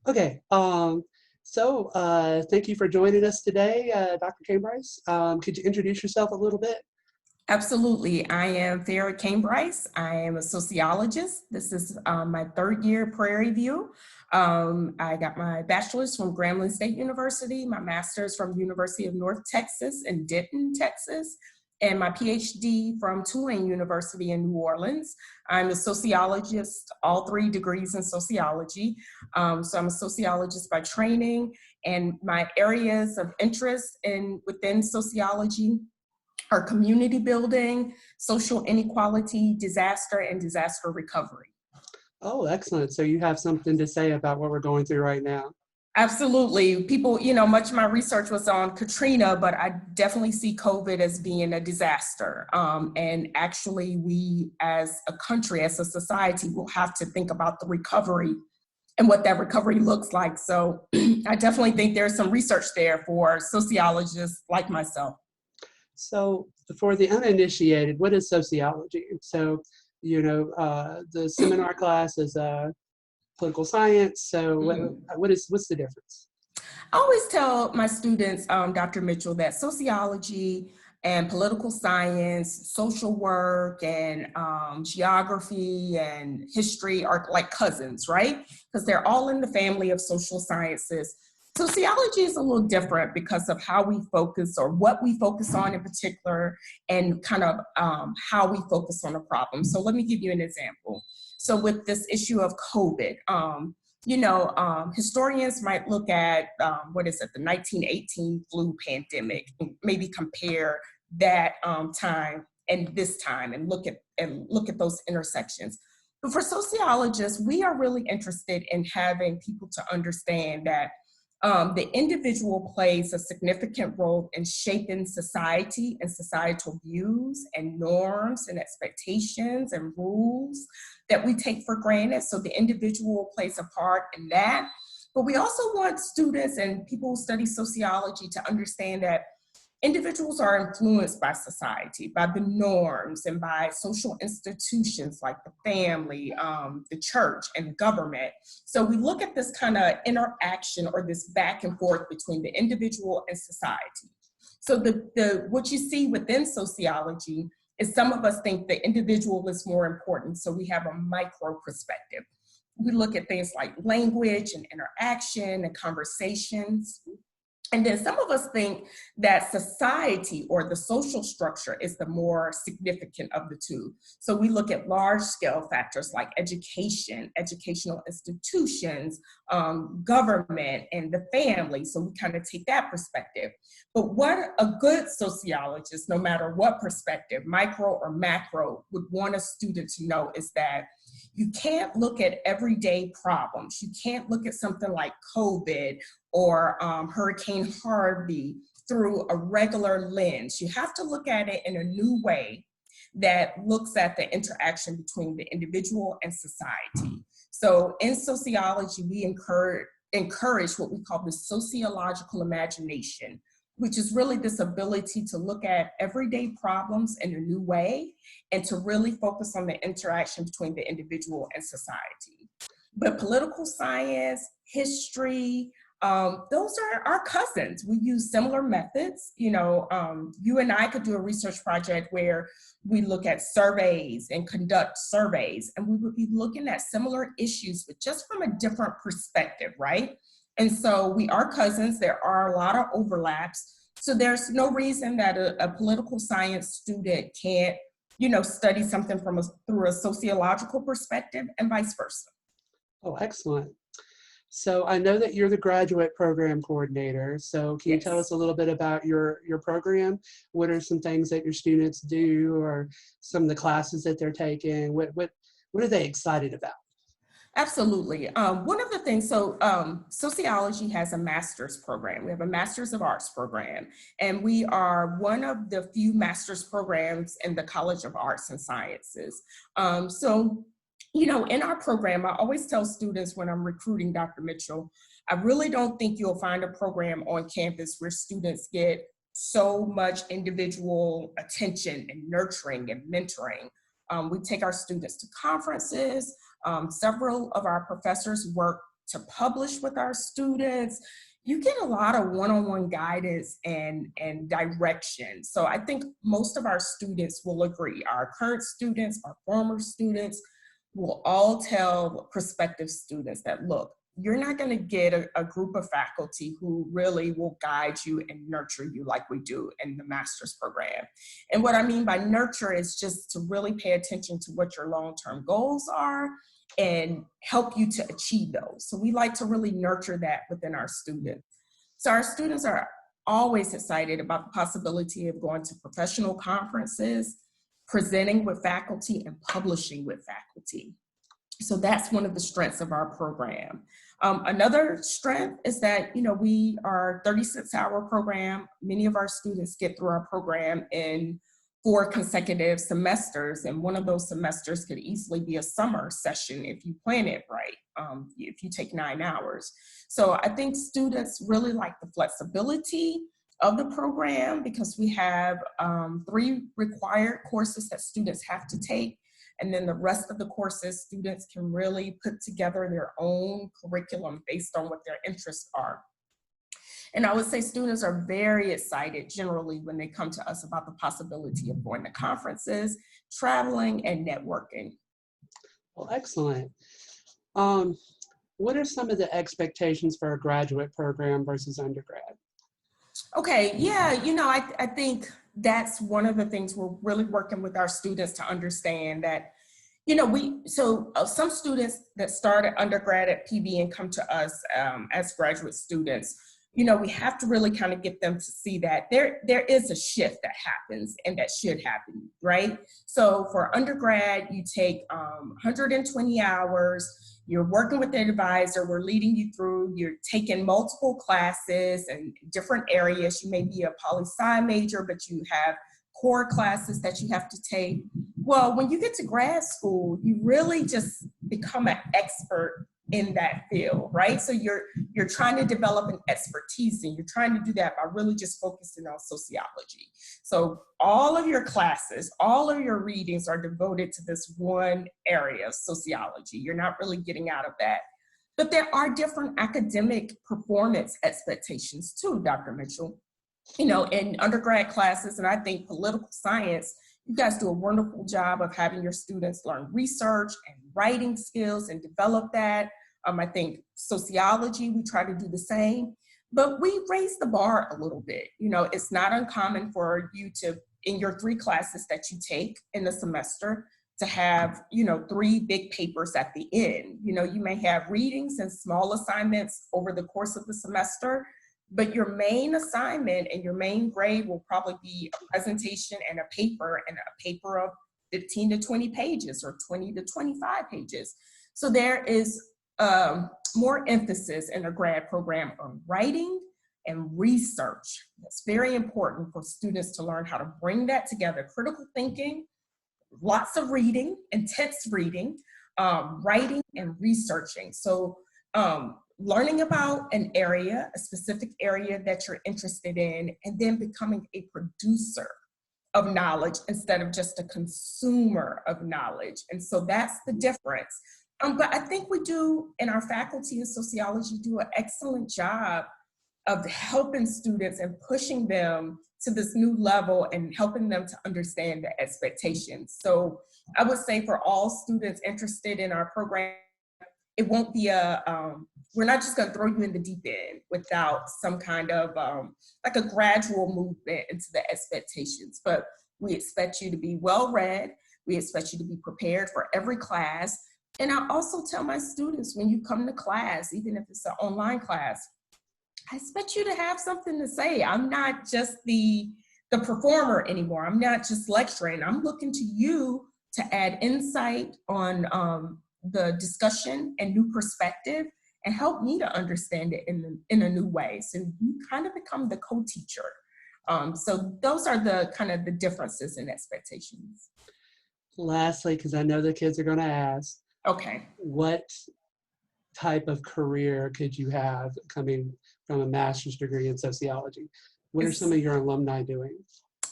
Okay, thank you for joining us today, Dr. Cambrice. Could you introduce yourself a little bit? Absolutely. I am Farrah Cambrice. I am a sociologist. This is my third year Prairie View. I got my bachelor's from Grambling State University, my master's from University of North Texas in Denton, Texas, and my PhD from Tulane University in New Orleans. I'm a sociologist, all 3 degrees in sociology. So I'm a sociologist by training, and my areas of interest within sociology are community building, social inequality, disaster, and disaster recovery. Oh, excellent. So you have something to say about what we're going through right now. Absolutely. People, much of my research was on Katrina, but I definitely see COVID as being a disaster. And actually, we as a country, as a society, will have to think about the recovery and what that recovery looks like. So I definitely think there's some research there for sociologists like myself. So for the uninitiated, what is sociology? So, the seminar class is political science. So what's the difference? I always tell my students, Dr. Mitchell, that sociology and political science, social work, and geography and history are like cousins, right? Because they're all in the family of social sciences. Sociology is a little different because of how we focus, or what we focus on in particular, and kind of how we focus on a problem. So let me give you an example. So with this issue of COVID, historians might look at, the 1918 flu pandemic, and maybe compare that time and this time, and look at those intersections. But for sociologists, we are really interested in having people to understand that the individual plays a significant role in shaping society and societal views and norms and expectations and rules that we take for granted. So the individual plays a part in that. But we also want students and people who study sociology to understand that individuals are influenced by society, by the norms, and by social institutions like the family, the church, and government. So we look at this kind of interaction, or this back and forth between the individual and society. So what you see within sociology is some of us think the individual is more important, so we have a micro perspective. We look at things like language and interaction and conversations. And then some of us think that society, or the social structure, is the more significant of the two. So we look at large scale factors like education, educational institutions, government, and the family. So we kind of take that perspective. But what a good sociologist, no matter what perspective, micro or macro, would want a student to know is that you can't look at everyday problems. You can't look at something like COVID or Hurricane Harvey through a regular lens. You have to look at it in a new way that looks at the interaction between the individual and society. So in sociology, we encourage what we call the sociological imagination, which is really this ability to look at everyday problems in a new way and to really focus on the interaction between the individual and society. But political science, history, those are our cousins. We use similar methods. You and I could do a research project where we look at surveys and conduct surveys, and we would be looking at similar issues, but just from a different perspective, right? And so we are cousins. There are a lot of overlaps. So there's no reason that a political science student can't, study something through a sociological perspective, and vice versa. Oh, excellent. So I know that you're the graduate program coordinator. So can you tell us a little bit about your program? What are some things that your students do, or some of the classes that they're taking? What are they excited about? Absolutely. One of the things, sociology has a master's program. We have a Master's of Arts program, and we are one of the few master's programs in the College of Arts and Sciences. In our program, I always tell students when I'm recruiting, Dr. Mitchell, I really don't think you'll find a program on campus where students get so much individual attention and nurturing and mentoring. We take our students to conferences. Several of our professors work to publish with our students. You get a lot of one-on-one guidance and direction. So I think most of our students will agree. Our current students, our former students will all tell prospective students that, look, you're not going to get a group of faculty who really will guide you and nurture you like we do in the master's program. And what I mean by nurture is just to really pay attention to what your long-term goals are and help you to achieve those. So we like to really nurture that within our students. So our students are always excited about the possibility of going to professional conferences, presenting with faculty, and publishing with faculty. So that's one of the strengths of our program. Another strength is that, we are a 36-hour program. Many of our students get through our program in 4 consecutive semesters, and one of those semesters could easily be a summer session if you plan it right, if you take 9 hours. So I think students really like the flexibility of the program because we have 3 required courses that students have to take. And then the rest of the courses, students can really put together their own curriculum based on what their interests are. And I would say students are very excited generally when they come to us about the possibility of going to conferences, traveling, and networking. Well, excellent. What are some of the expectations for a graduate program versus undergrad? Okay, yeah, I think that's one of the things we're really working with our students to understand that, some students that start at undergrad at PV and come to us as graduate students, we have to really kind of get them to see that there is a shift that happens and that should happen, right? So for undergrad, you take 120 hours, you're working with an advisor, we're leading you through, you're taking multiple classes in different areas. You may be a poli-sci major, but you have core classes that you have to take. Well, when you get to grad school, you really just become an expert in that field, right? So you're trying to develop an expertise, and you're trying to do that by really just focusing on sociology. So all of your classes, all of your readings are devoted to this one area, sociology. You're not really getting out of that. But there are different academic performance expectations too, Dr. Mitchell. In undergrad classes, and I think political science, you guys do a wonderful job of having your students learn research and writing skills and develop that. I think sociology, we try to do the same, but we raise the bar a little bit. It's not uncommon for you to, in your 3 classes that you take in the semester, to have, 3 big papers at the end. You may have readings and small assignments over the course of the semester, but your main assignment and your main grade will probably be a presentation and a paper of 15 to 20 pages or 20 to 25 pages. So there is more emphasis in the grad program on writing and research. That's very important for students to learn how to bring that together. Critical thinking, lots of reading, intense reading, writing and researching. So learning about an area, a specific area that you're interested in, and then becoming a producer of knowledge instead of just a consumer of knowledge. And so that's the difference. But I think we do, in our faculty of sociology, do an excellent job of helping students and pushing them to this new level and helping them to understand the expectations. So I would say for all students interested in our program, it won't be we're not just going to throw you in the deep end without some kind of like a gradual movement into the expectations. But we expect you to be well-read. We expect you to be prepared for every class. And I also tell my students, when you come to class, even if it's an online class, I expect you to have something to say. I'm not just the performer anymore. I'm not just lecturing. I'm looking to you to add insight on the discussion and new perspective and help me to understand it in a new way. So you kind of become the co-teacher. So those are the kind of the differences in expectations. Lastly, because I know the kids are going to ask, okay, what type of career could you have coming from a master's degree in sociology? What are some of your alumni doing?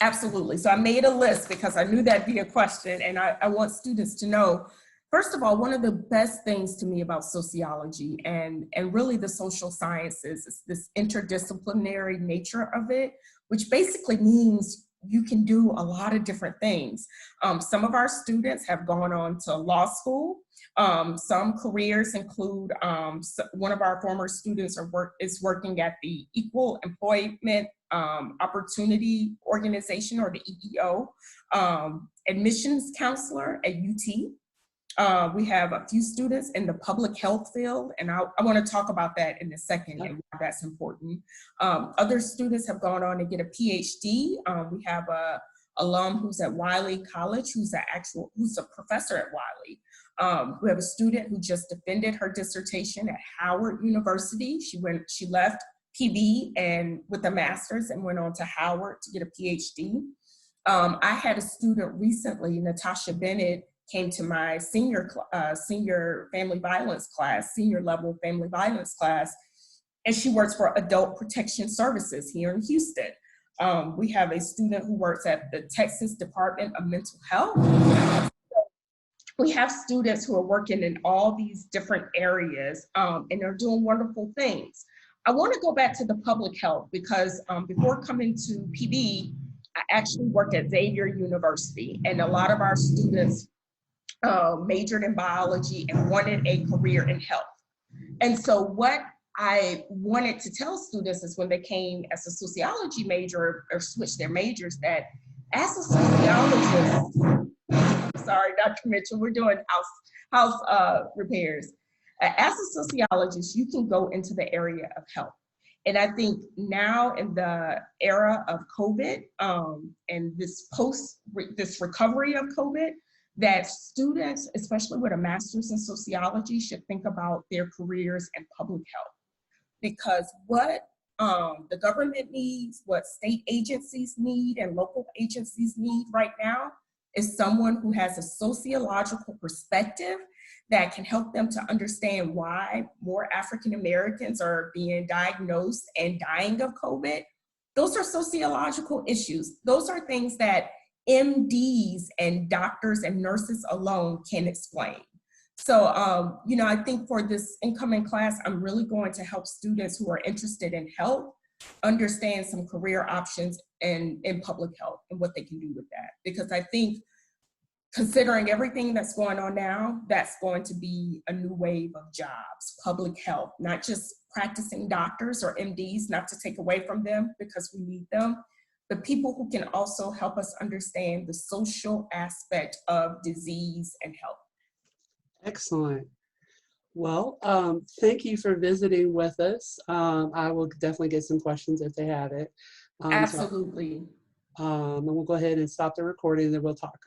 Absolutely. So I made a list because I knew that'd be a question, and I want students to know First of all, one of the best things to me about sociology and really the social sciences is this interdisciplinary nature of it, which basically means you can do a lot of different things. Some of our students have gone on to law school. Some careers include, one of our former students is working at the Equal Employment Opportunity Organization, or the EEO, admissions counselor at UT. We have a few students in the public health field, and I want to talk about that in a second and why that's important. Other students have gone on to get a PhD. We have a alum who's at Wiley College, who's a professor at Wiley. We have a student who just defended her dissertation at Howard University. She left PV and with a master's and went on to Howard to get a PhD. I had a student recently, Natasha Bennett, came to my senior family violence class, senior level family violence class, and she works for Adult Protection Services here in Houston. We have a student who works at the Texas Department of Mental Health. We have students who are working in all these different areas, and they're doing wonderful things. I want to go back to the public health because before coming to PB, I actually worked at Xavier University, and a lot of our students majored in biology and wanted a career in health. And so what I wanted to tell students is when they came as a sociology major or switched their majors, that as a sociologist, sorry, Dr. Mitchell, we're doing house repairs. As a sociologist, you can go into the area of health. And I think now in the era of COVID and this recovery of COVID, that students, especially with a master's in sociology, should think about their careers in public health. Because what the government needs, what state agencies need and local agencies need right now is someone who has a sociological perspective that can help them to understand why more African Americans are being diagnosed and dying of COVID. Those are sociological issues. Those are things that MDs and doctors and nurses alone can explain. So, I think for this incoming class, I'm really going to help students who are interested in health understand some career options in public health and what they can do with that. Because I think considering everything that's going on now, that's going to be a new wave of jobs, public health, not just practicing doctors or MDs, not to take away from them because we need them, but people who can also help us understand the social aspect of disease and health. Excellent. Well, thank you for visiting with us. I will definitely get some questions if they have it. Absolutely. And we'll go ahead and stop the recording and then we'll talk.